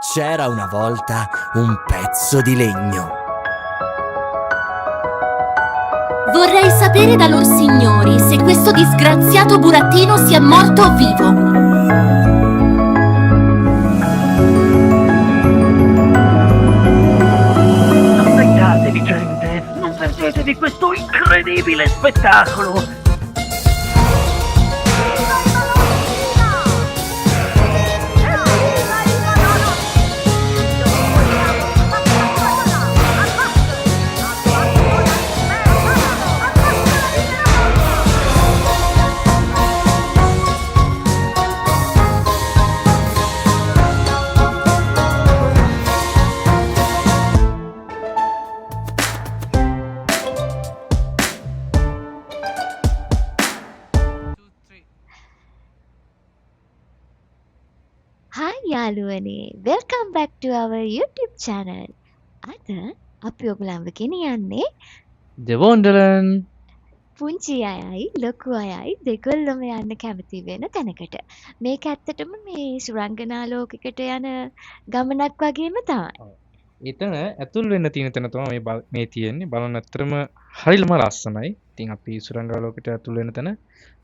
C'era una volta un pezzo di legno. Vorrei sapere da lor signori se questo disgraziato burattino sia morto o vivo. Aspettatevi, gente! Non perdetevi questo incredibile spettacolo! Hi යාළුවනේ welcome back to our YouTube channel. අද අපි ඔයගොල්ලන්ව ගෙනියන්නේ දෙවොන්ඩලන් පුංචි අයයි ලොකු අයයි දෙගොල්ලම යන්න කැමති වෙන තැනකට. මේක ඇත්තටම මේ සුරංගනා ලෝකෙකට යන ගමනක් වගේම තමයි. එතන ඇතුල් වෙන්න තියෙන තැන තමයි මේ තියෙන්නේ. බලන්න ඇත්තටම හරියම ලස්සනයි. ඉතින් අපි සුරංගනා ලෝකෙට ඇතුල් වෙන තැන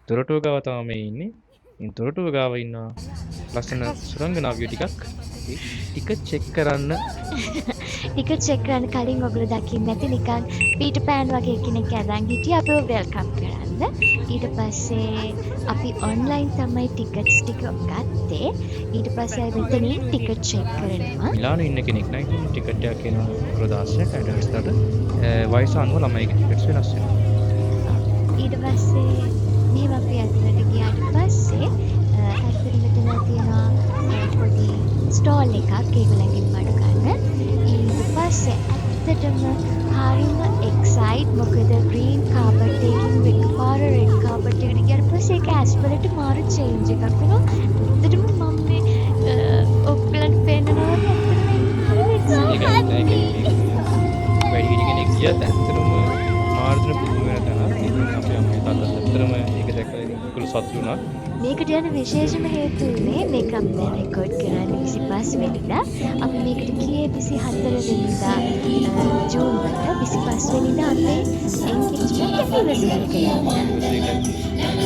දොරටුව ගාව තමයි මේ ඉන්නේ. ඉතින් දොරටුව ගාව ඉන්නවා ලස්සන සුරංගනාවියෝ ටිකක්. ටික චෙක් කරන්න. ටික චෙක් කරන්න කලින් ඔයගොල්ලෝ දකින්න ඇති නිකන් පීටර් පෑන් වගේ කෙනෙක් ඇඳන් හිටියා අපිව වෙල්කම් කරන්න. ඊට පස්සේ අපි ඔන්ලයින් තමයි ටිකට්ස් ටික ගත්තේ. ඊට පස්සේ ආයෙ මෙතනින් ටිකට් චෙක් කරනවා. මිලානෝ ඉන්න කෙනෙක් නයි ටිකට් එකක් එනවා ප්‍රදාසයක් ඇඩල්ස්ට වයස අනුව ළමයිගේ ටිකට්ස් වෙනස් වෙනවා. ඊට පස්සේ මෙහෙම අපි ඇතුළට ගියාට පස්සේ ඇත්තටම මෙතන තියෙනවා පොඩි ස්ටෝල් එකක් ඒගොල්ලන්ගෙන් බඩු ගන්න. ඊට පස්සේ ඇත්තටම හරිම එක්සයිට් මොකද ග්‍රීන් කාපට් එකකින් එකපාර රෙඩ් කාපට් එකට ගියාට පස්සේ ඒක ඇස් වලට මාරු චේන්ජ් එකක් වෙනවා. ඇත්තටම මම මේ ඔක්ලන්ට පේනවා වැඩි කෙනෙක් ගියත් ඇත්තටම මාර්ජන පුදුම වෙන තැන. ඉතින් අපි අම්මේ තාත්තත් ඇත්තටම ඒක දැක්කලා ඒගොල්ලෝ සතුටු වුණා. මේකට යන විශේෂම හේතුව මේක අපි දැන් රෙකෝඩ් කරන්නේ 25 වෙනිදා. අපි මේකට ගියේ 24 වෙනිදා ජූන් වල 25 වෙනිදා අපේ එන්ගේජ්මන්ට් එක ඉවසලා ගියා.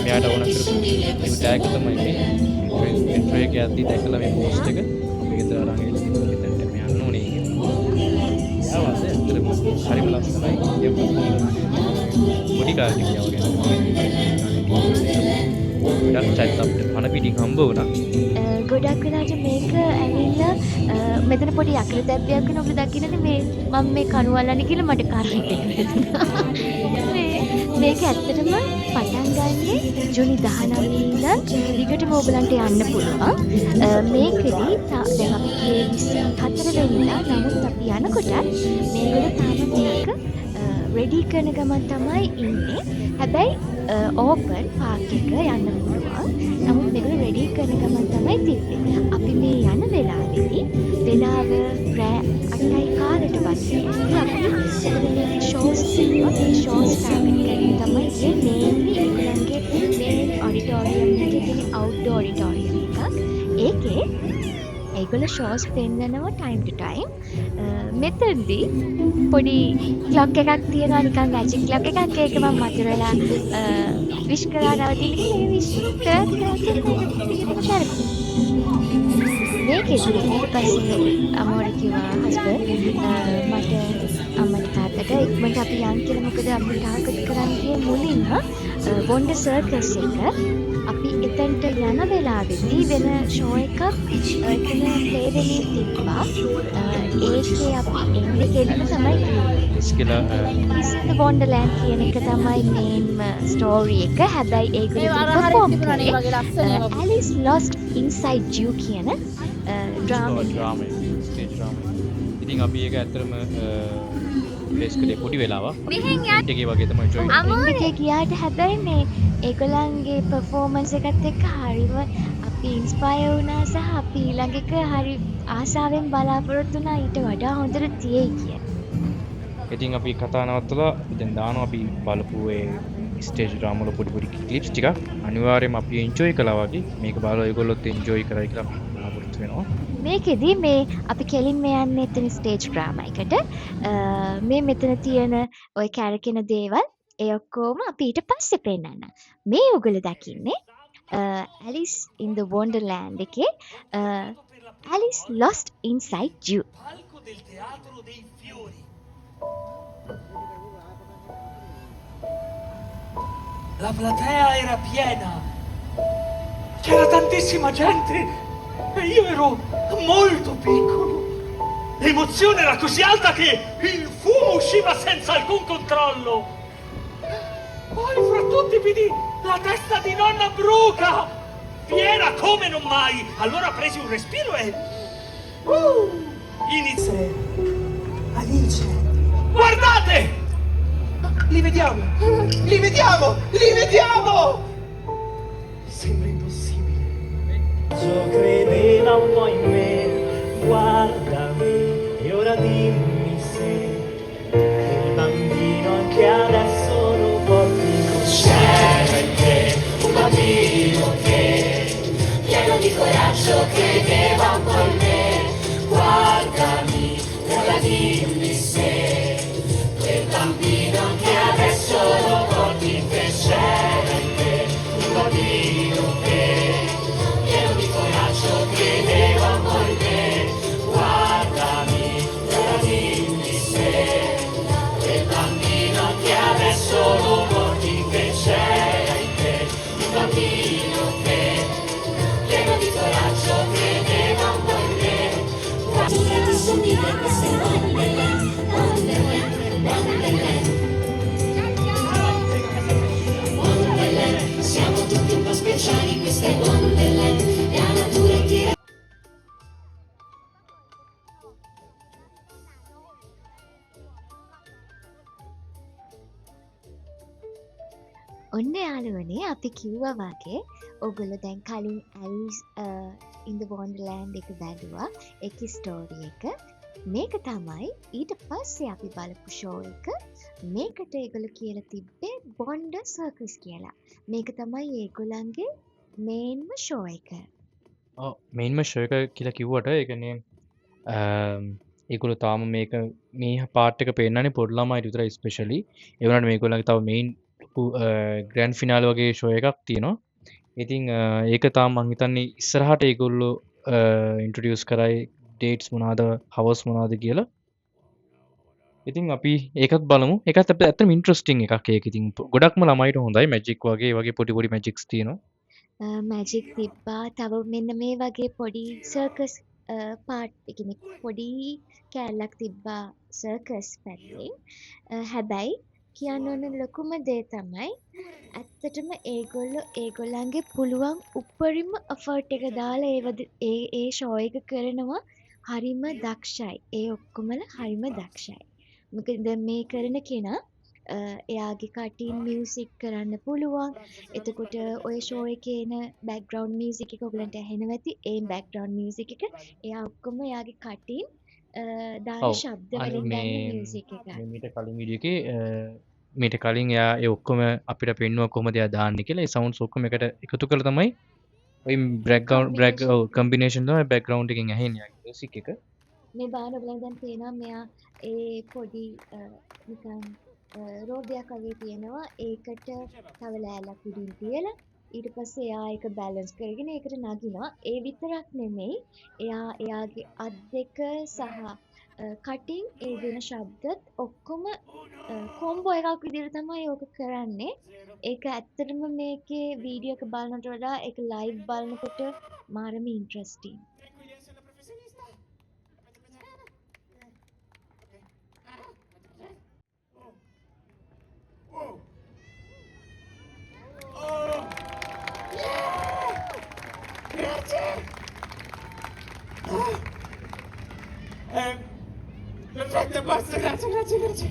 මෙයාට ඕන කරපු ඒ ටැග් තමයි මේ එන්ට්‍රි එක යද්දි දැකලා මේ පෝස්ට් එක අපි ගෙදර අරන් එළියට මෙතනට මේ යන්න ඕනේ කියලා. ආවද ඇත්තටම හරිම ලස්සනයි. ඒක පොඩි කාර්යයක් වගේ. ගොඩක් චයිත් අපිට පණ පිටින් හම්බ වුණා. ගොඩක් වෙලාට මේක ඇවිල්ලා මෙතන පොඩි අකල දැබ්බයක් වෙන ඔබ දකින්නනේ මේ මම මේ කණු අල්ලන්නේ කියලා මට කරේ. මේක ඇත්තටම පටන් ගන්නේ ජූනි 19 ඉඳන් දිගටම ඔයගලන්ට යන්න පුළුවන්. මේකෙදි දැන් අපි ගියේ 24 වෙනිදා. නමුත් අපි යනකොට මේගොල්ලෝ තාම මේක රෙඩි කරන ගමන් තමයි ඉන්නේ. හැබැයි ඕපන් පාක් එක යන්න පුළුවන්. නමුත් මේගොල්ලෝ රෙඩි කරන ගමන් තමයි තිබ්බේ. අපි මේ යන වෙලාවේදී වෙලාව රෑ 8යි කාලට වගේ. අපි මේ ෂෝස් තියෙනවා. මේ ෂෝස් ස්ටාර්ට් කරගෙන තමයි මේන්ලි ඒගොල්ලන්ගේ මේන් ඔඩිටෝරියම් එකේ තියෙන අවුට්ඩෝර් ඔඩිටෝරියම් එකක්. ඒකේ ඒගොල්ලෝ ෂෝස් පෙන්නනවා ටයිම් ටු ටයිම්. මෙතනදී පොඩි ක්ලොක් එකක් තියෙනවා නිකන් මැජික් ක්ලොක් එකක්. ඒක මම මතර වෙලා විශ් කරලා නවතින මේ විශ් කරලා මේකෙදි ඊට පස්සේ අමෝර කිව්වා හස්බන්ඩ් මට අම්මට තාත්තට ඉක්මනට අපි යන් කියලා. මොකද අපි ටාගට් කරන් ගියේ මුලින්ම බොන්ඩ සර්කස් එක. අපි එතනට යන වෙලාවෙදී වෙන ෂෝ එකක් එතන ප්ලේ වෙමින් තිබ්බා. ඒකේ අපි එන්නේ කෙලිම තමයි ඉස්ද වොන්ඩර්ලෑන්ඩ් කියන එක තමයි මේන්ම ස්ටෝරි එක. හැබැයි ඒගොල්ලෝ පර්ෆෝම් කරේ ඇලිස් ලොස්ට් ඉන්සයිඩ් යූ කියන ඩ්‍රාමා. ඉතින් අපි ඒක ඇත්තටම ෆේස් කරේ පොඩි වෙලාවක්. ඒකේ වගේ තමයි ජොයින් එකේ ගියාට හැබැයි මේ ඒගොල්ලන්ගේ පර්ෆෝමන්ස් එකත් එක්ක හරිම අපි ඉන්ස්පයර් වුණා සහ අපි ඊළඟ එක හරි ආසාවෙන් බලාපොරොත්තු වුණා ඊට වඩා හොඳට තියෙයි කියලා. ඉතින් අපි කතා නවත්තලා දැන් දානවා අපි බලපු ඒ ස්ටේජ් ඩ්‍රාමා වල පොඩි පොඩි ක්ලිප්ස් ටික. අනිවාර්යයෙන්ම අපි එන්ජොයි කළා වගේ මේක බලලා ඒගොල්ලොත් එන්ජොයි කරයි කියලා අපි බලාපොරොත්තු වෙනවා. මේකෙදි මේ අපි කෙලින්ම යන්නේ එතන ස්ටේජ් ඩ්‍රාමා එකට. මේ මෙතන තියෙන ඔය කැරකෙන දේවල් ඒ ඔක්කොම අපි ඊට පස්සේ පෙන්නන්න. මේ ඔයගොල්ලෝ දකින්නේ Alice in the Wonderland එකේ Alice Lost Inside You. Palco del Teatro dei Fiori. La platea era piena. C'era tantissima gente e io ero molto piccolo. L'emozione era così alta che il fumo usciva senza alcun controllo. Poi fra tutti vidi la testa di nonna Bruca, fiera come non mai. Allora presi un respiro e iniziai. Alice, Guardate! li vediamo! Li vediamo! Li vediamo! Sembra impossibile. Io credeva un po' in me, guardami e ora dimmi se il bambino anche adesso lo porti con sé. Un bambino che pieno di coraggio credeva un po' in me, guardami e ora dimmi se quel bambino anche adesso lo porti in te. Un bambino che pieno di coraggio credeva un po' in me, guardami e ora dimmi se quel bambino anche adesso lo porti in te. Un bambino che pieno di coraggio credeva un po' in me, guardami somiglia a queste Wonderland, Wonderland, Wonderland. Wonderland, siamo tutti un po' speciali, questa è Wonderland, la natura ti ඔන්න යාළුවනේ අපි කිව්වා වගේ ඔයගොල්ලෝ දැන් කලින් Alice in the Wonderland එක බැලුවා. ඒකේ ස්ටෝරි එක. මේක තමයි ඊට පස්සේ අපි බලපු ෂෝ එක. මේකට ඒගොල්ලෝ කියලා තිබ්බේ Wonder Circus කියලා. මේක තමයි ඒගොල්ලන්ගේ මේන්ම ෂෝ එක. මෙයින්ම ෂෝ එක කියලා කිව්වට ඒ කියන්නේ ඒගොල්ලෝ තාම මේක මේ පාර්ට් එක පෙන්නන්නේ පොඩි ළමයිට විතරයි ස්පෙෂලි. ඒ වුණාට මේගොල්ලන්ගේ තව මේන් ග්‍රෑන්ඩ් ෆිනාල වගේ ෂෝ එකක් තියෙනවා. ඉතින් ඒක තාම මං හිතන්නේ ඉස්සරහට ඒගොල්ලෝ ඉන්ට්‍රොඩියුස් කරයි ඩේට්ස් මොනවාද හවර්ස් මොනවාද කියලා. ඉතින් අපි ඒකත් බලමු. ඒකත් ඇත්තටම ඉන්ට්‍රස්ටිං එකක්. ඒක ඉතින් ගොඩක්ම ළමයිට හොඳයි. මැජික් වගේ ඒ වගේ පොඩි පොඩි මැජික්ස් තියෙනවා. මැජික් තිබ්බා. තව මෙන්න මේ වගේ පොඩි සර්කස් පාට් එකනේ පොඩි කෑල්ලක් තිබ්බා සර්කස් පැත්තේ. හැබැයි කියන්න ඕන ලොකුම දේ තමයි ඇත්තටම ඒගොල්ලෝ ඒගොල්ලන්ගේ පුළුවන් උපරිම එෆර්ට් එක දාලා ඒ ෂෝ එක කරනවා හරිම දක්ෂයි. ඒ ඔක්කොමල හරිම දක්ෂයි. මොකද මේ කරන කෙනා එයාගේ කටින් මියුසික් කරන්න පුළුවන්. එතකොට ඔය ෂෝ එකේ එන බෑග්ග්‍රවුන්ඩ් මියුසික් එක ඔයගලන්ට ඇහෙනවා ඇති. ඒ බෑග්ග්‍රවුන්ඩ් මියුසික් එක එයා ඔක්කොම එයාගේ කටින් දාන ශබ්ද වලින් ගන්න මියුසික් එක. මීට කලින් වීඩියෝ එකේ මීට කලින් එයා ඒ ඔක්කොම අපිට පෙන්නුවා කොහොමද එයා දාන්නේ කියලා. ඒ සවුන්ඩ්ස් ඔක්කොම එකට එකතු කරලා තමයි ඔය බෑග්ග්‍රවුන්ඩ් කම්බිනේෂන් තමයි බෑග්ග්‍රවුන්ඩ් එකෙන් ඇහෙන්නේ යාගේ මියුසික් එක. මේ බාන ඔයගලන් දැන් පේනවා මෙයා ඒ පොඩි නිකන් රෝදයක් වගේ තියෙනවා. ඒකට තව ලෑල්ලක් උඩින් තියලා ඊට පස්සේ එයා ඒක බැලන්ස් කරගෙන ඒකට නගිනවා. ඒ විතරක් නෙමෙයි එයා එයාගේ අත් දෙක සහ කටින් ඒ දෙන ශබ්දත් ඔක්කොම කොම්බෝ එකක් විදිහට තමයි ඕක කරන්නේ. ඒක ඇත්තටම මේකේ වීඩියෝ එක බලනට වඩා ඒක ලයිව් බලනකොට මාරම interesting. Perfetto, basta, grazie.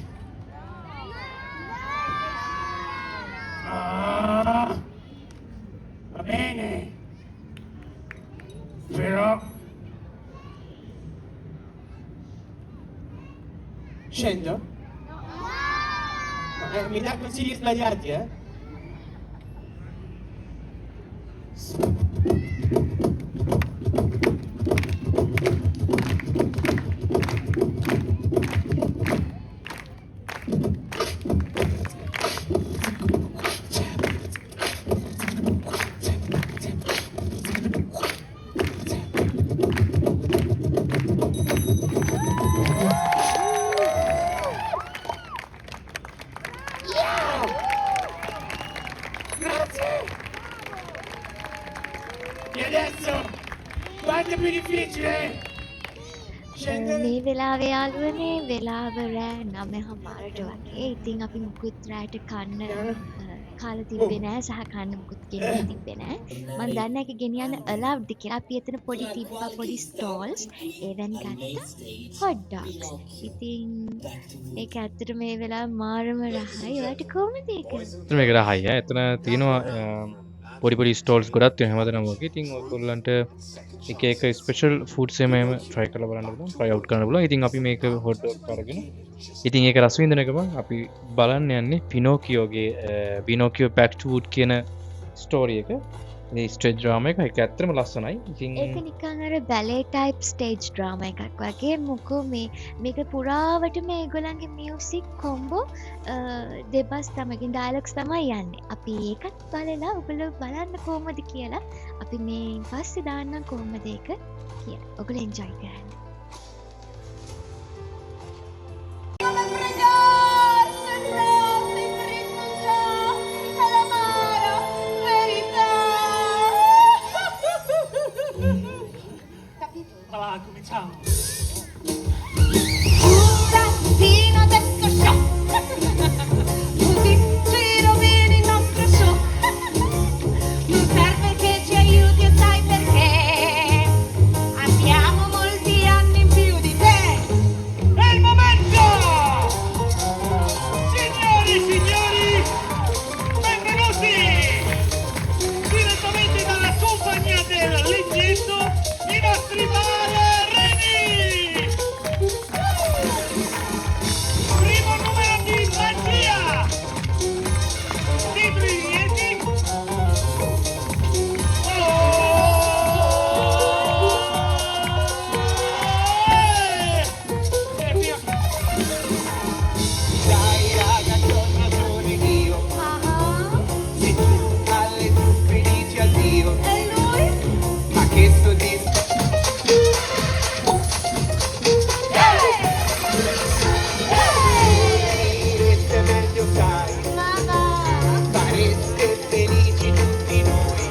Va bene. Però... Scendo? Mi dà consigli sbagliati, eh? adesso? Quanto è più difficile? මේ වෙලාවේ යාළුවනේ වෙලාව රෑ 9:00ට වගේ. ඉතින් අපි මුකුත් රෑට කන්න කාලා තිබ්බේ නෑ සහ කන්න මුකුත් ගෙනියලා තිබ්බේ නෑ. මම දන්නේ ඒක ගෙනියන්න allowed කියලා. අපි එතන පොඩි තිබ්බා පොඩි stalls. ඒවෙන් ගත්තා hot dogs. ඉතින් ඒක ඇත්තට මේ වෙලාව මාරම රහයි. ඔයාලට කොහොමද ඒක? එතන මේක රහයි ඈ. එතන තියෙනවා පොඩි පොඩි ස්ටෝල්ස් ගොඩක් තියෙනවා හැමතැනම වගේ. ඉතින් ඔයගොල්ලන්ට එක එක ස්පෙෂල් ෆුඩ්ස් එහෙම try කරලා බලන්න පුළුවන්. try out කරන්න පුළුවන්. ඉතින් අපි මේක hot dog අරගෙන ඉතින් ඒක රස විඳින එක බං අපි බලන්න යන්නේ පිනෝකියෝගේ පිනෝකියෝ back to wood කියන ස්ටෝරි එක. මේ ස්ටේජ් ඩ්‍රාමා එක ඒක ඇත්තටම ලස්සනයි. ඉතින් ඒක නිකන් අර බැලේ ටයිප් ස්ටේජ් ඩ්‍රාමා එකක් වගේ. මොකෝ මේක පුරාවට මේගොල්ලන්ගේ මියුසික් කොම්බෝ දෙබස් තමයි ඩයලොග්ස් තමයි යන්නේ. අපි ඒකත් බලලා ඔයගොල්ලෝ බලන්න කොහොමද කියලා අපි මේ පස්සේ දාන්නම් කොහොමද ඒක කියලා. ඔයගොල්ලෝ එන්ජොයි කරන්න. Allora, cominciamo. Burattino detto show. Così ci rovini il nostro show. Non serve che ci aiuti e sai perché. Abbiamo molti anni in più di te. È il momento! Signori, signori, benvenuti! Direttamente dalla compagnia del Legnetto, i nostri ballerini! Primo numero di magia! Dietro i rieti! E via! Dai ragazzi, ho ragione io. Se tu alle truppe dici addio. E lui? Ma che soddisfaccio! Direste meglio sai, Mamma. fareste felici tutti noi.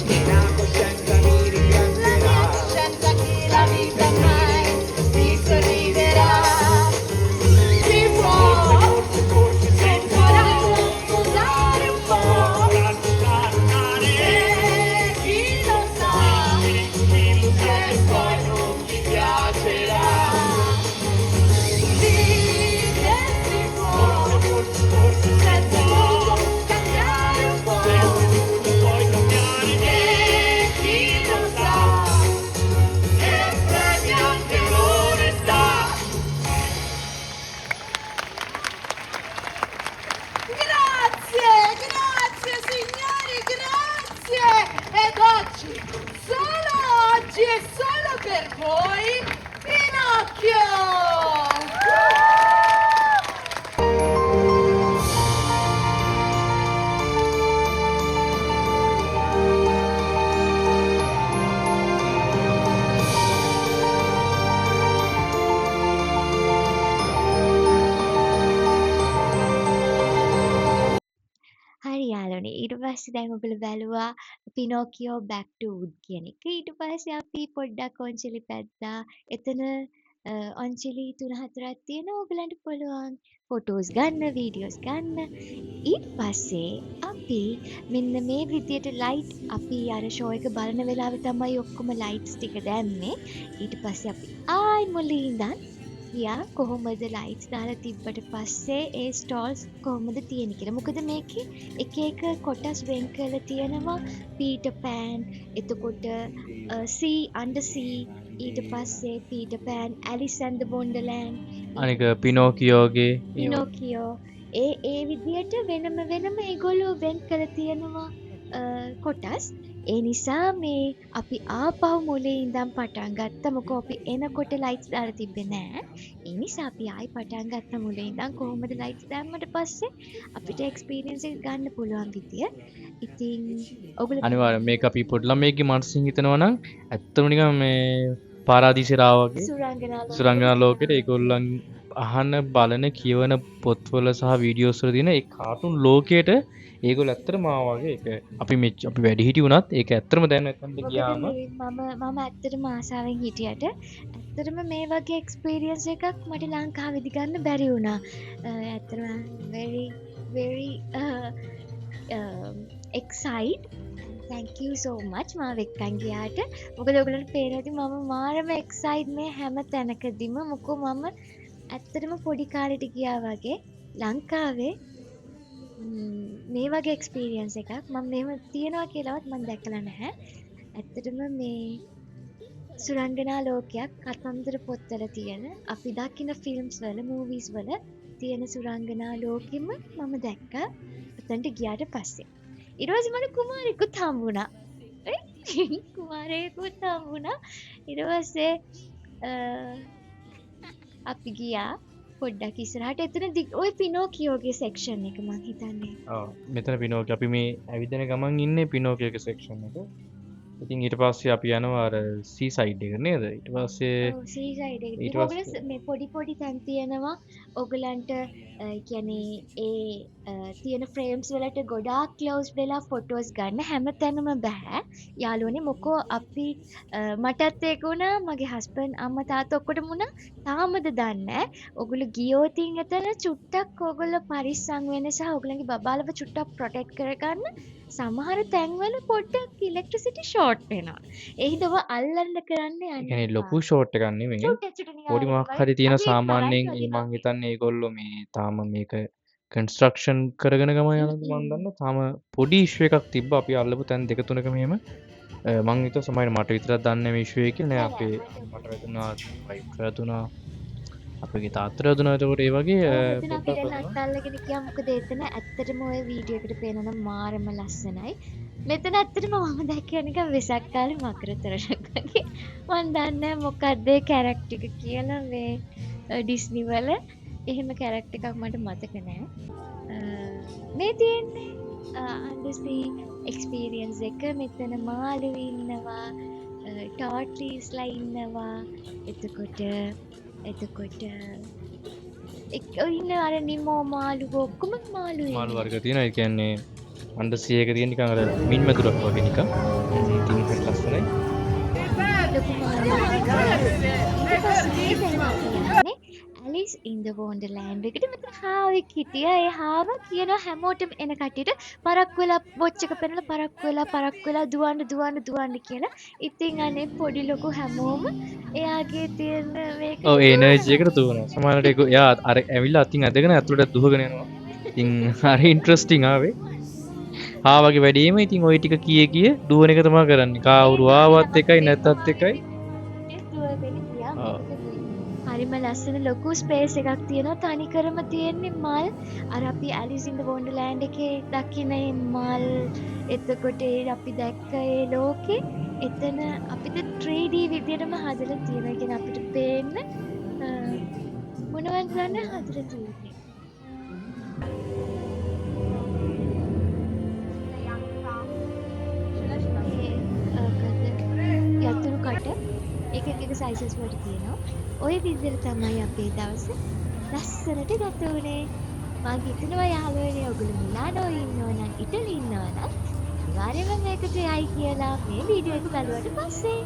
E la coscienza mi La rimpiangerà. mia coscienza chi la vita mai ti sorriderà. Si può senza usare un po'. E chi lo sa se poi non ti piacerà. Sì che si può senza cambiare un po'. E chi lo sa e premia anche l'onestà. Grazie signori, grazie! Ed oggi, solo oggi e solo per voi, Pinocchio! හරි යාළුවනේ ඊට පස්සේ දැන් ඔයගොල්ලෝ බැලුවා පිනෝකියෝ back to wood කියන එක. ඊට පස්සේ අපි පොඩ්ඩක් ඔන්චිලි පැද්දා. එතන ඔන්චිලි 3-4ක් තියෙනවා. ඔයගලන්ට පුළුවන් ෆොටෝස් ගන්න, වීඩියෝස් ගන්න. ඊට පස්සේ අපි මෙන්න මේ විදියට ලයිට් අපි අර ෂෝ එක බලන වෙලාවේ තමයි ඔක්කොම ලයිට්ස් ටික දැම්මේ. ඊට පස්සේ අපි ආයි මුලින් ඉඳන් ගියා කොහොමද ලයිට්ස් දාලා තිබ්බට පස්සේ ඒ ස්ටෝල්ස් කොහොමද තියෙන්නේ කියලා. මොකද මේකේ එක එක කොටස් වෙන් කරලා තියෙනවා. පීටර් පෑන්, එතකොට sea under sea, ඊට පස්සේ පීටර් පෑන්, ඇලිස් ඇන්ඩ් ද වොන්ඩර්ලෑන්ඩ්, අනික පිනෝකියෝගේ පිනෝකියෝ ඒ විදියට වෙනම ඒගොල්ලෝ වෙන් කරලා තියෙනවා කොටස්. ඒ නිසා මේ අපි ආපහු මුලින් ඉඳන් පටන් ගත්තා. මොකෝ අපි එනකොට ලයිට්ස් දාලා තිබ්බේ නෑ. ඒ නිසා අපි ආයි පටන් ගත්තා මුලින් ඉඳන් කොහොමද ලයිට්ස් දැම්මට පස්සේ අපිට එක්ස්පීරියන්ස් එක ගන්න පුළුවන් විදිය. ඉතින් ඔයගොල්ලෝ අනිවාර්යෙන් මේක අපි පොඩි ළමයෙක්ගේ මනසින් හිතනවා නම් ඇත්තම නිකන් මේ පාරාදීසේ රාව වගේ සුරංගනා සුරංගනා ලෝකෙට ඒගොල්ලන් අහන බලන කියවන පොත්වල සහ වීඩියෝස් වල තියෙන ඒ කාටුන් ලෝකයට ඒගොල්ලෝ ඇත්තටම ආවාගේ ඒක අපි අපි වැඩි හිටි වුණත් ඒක ඇත්තටම දැන් එතනට ගියාම මම ඇත්තටම ආසාවෙන් හිටියට ඇත්තටම මේ වගේ එක්ස්පීරියන්ස් එකක් මට ලංකාවේදී ගන්න බැරි වුණා. ඇත්තටම very excited. Thank you so much මාව එක්කන් ගියාට. මොකද ඔයගොල්ලන්ට පේනවා ඇති මම මාරම excited මේ හැම තැනකදීම. මොකෝ මම ඇත්තටම පොඩි කාලෙට ගියා වගේ ලංකාවේ මේ වගේ එක්ස්පීරියන්ස් එකක් මම මෙහෙම තියනවා කියලාවත් මම දැකලා නැහැ. ඇත්තටම මේ සුරංගනා ලෝකයක් කතන්දර පොත්වල තියෙන අපි දකින ෆිල්ම්ස් වල මූවිස් වල තියෙන සුරංගනා ලෝකෙම මම දැක්කා එතනට ගියාට පස්සේ. ඊට පස්සේ මට කුමාරයෙකුත් හම්බුණා. කුමාරයෙකුත් හම්බුණා. ඊට පස්සේ අපි ගියා පොඩ්ඩක් ඉස්සරහට. එතන ඔය පිනෝකියෝගේ සෙක්ෂන් එක මං හිතන්නේ. ඔව් මෙතන පිනෝකියෝ අපි මේ ඇවිදින ගමන් ඉන්නේ පිනෝකියෝගේ සෙක්ෂන් එක. ඉතින් ඊට පස්සේ අපි යනවා අර සී සයිඩ් එක නේද? ඊට පස්සේ සී සයිඩ් එක. ඊට පස්සේ මේ පොඩි තැන් තියෙනවා. ඔයගලන්ට කියන්නේ ඒ තියෙන ෆ්‍රේම්ස් වලට ගොඩාක් ක්ලෝස් වෙලා ෆොටෝස් ගන්න හැමතැනම බෑ. යාළුවනේ මොකෝ අපි මටත් ඒක වුණා මගේ හස්බන්ඩ් අම්මා තාත්තා ඔක්කොටම වුණා. තාමද දන්නේ නැහැ. ඔයගොල්ලෝ ගියොත් එතන චුට්ටක් ඔයගොල්ලෝ පරිස්සම් වෙන්න සහ ඔයගලගේ බබාලව චුට්ටක් ප්‍රොටෙක්ට් කරගන්න. සමහර තැන්වල පොඩ්ඩක් ඉලෙක්ට්‍රිසිටි ෂෝට් වෙනවා. ඒ හින්දා ඔය අල්ලන්න කරන්න යන්න. ඒ කියන්නේ ලොකු ෂෝට් එකක් නෙමෙයි. පොඩි මොකක් හරි තියෙන සාමාන්‍යයෙන් මං හිතන්නේ ඒගොල්ලෝ මේ තාම මේක කන්ස්ට්‍රක්ෂන් කරගෙන ගමන් යනද මන් දන්නේ. තාම පොඩි ඉෂුව එකක් තිබ්බා. අපි අල්ලපු තැන් දෙක තුනක මෙහෙම මං හිතුවා සමහර මට විතරක් දන්නේ මේ ඉෂුව එක කියලා. නෑ අපේ මට වැදුනා වයිෆ් වැදුනා අපේ තාත්තට වැදුනා. ඒකට ඒ වගේ පොඩ්ඩක් අල්ලගෙන ගියා. මොකද එතන ඇත්තටම ওই වීඩියෝ එකට පේනවා නම් මාරම ලස්සනයි. මෙතන ඇත්තටම මම දැක්කේ නිකන් වෙසක් කාලේ මකරතරණක් වගේ. මන් දන්නේ මොකක්ද ඒ කැරක්ටර් එක කියලා මේ ඩිස්නි වල එහෙම කැරක්ටර් එකක් මට මතක නෑ. මේ තියෙන්නේ අන්ඩර්සී එක්ස්පීරියන්ස් එක. මෙතන මාළු ඉන්නවා, ටෝට්ලිස්ලා ඉන්නවා. එතකොට ඉන්න අර නිමෝ මාළු ඔක්කොම මාළු වර්ග තියෙනවා. ඒ කියන්නේ අන්ඩර්සී එක තියෙන නිකන් අර මින් මැදුරක් වගේ නිකන්. ඉතින් හරි ලස්සනයි. ලොකු මාළු. ඇලිස් ඉන් ද වොන්ඩර්ලෑන්ඩ් එකට මෙතන හාවෙක් හිටියා. ඒ හාව කියනවා හැමෝටම එන කට්ටියට පරක් වෙලා වොච් එක පෙන්නලා පරක් වෙලා දුවන්න කියලා. ඉතින් අනේ පොඩි ලොකු හැමෝම එයාගේ තියෙන මේක ඔව් එනර්ජි එකට දුවනවා. සමහරවිට ඒක එයා අර ඇවිල්ලා අතින් ඇදගෙන ඇතුළට දුවගෙන යනවා. ඉතින් හරි ඉන්ටරෙස්ටිං ආවේ. හාවගේ වැඩේම ඉතින් ওই ටික කිය දුවන එක තමයි කරන්නේ. කාවුරු ආවත් එකයි නැත්තත් එකයි. හරිම ලස්සන ලොකු ස්පේස් එකක් තියෙනවා. තනිකරම තියෙන්නේ මල්. අර අපි ඇලිස් ඉන් ද වොන්ඩර්ලෑන්ඩ් එකේ දකින මල්. එතකොට අපි දැක්ක ඒ ලෝකේ එතන අපිට 3D විදියටම හදලා තියෙනවා. ඒ කියන්නේ අපිට පේන්න මොනවද ගන්න හදලා තියෙන්නේ. යතුරු කට එක සයිසස් වලට තියෙනවා. ඔය විදිහට තමයි අපේ දවස ලස්සනට ගත වුණේ. මම හිතනවා යාළුවනේ ඔයගොල්ලෝ මිලානෝ ඉන්නවා නම් ඉටලි ඉන්නවා නම් අනිවාර්යයෙන්ම මේකට යයි කියලා මේ වීඩියෝ එක බලුවට පස්සේ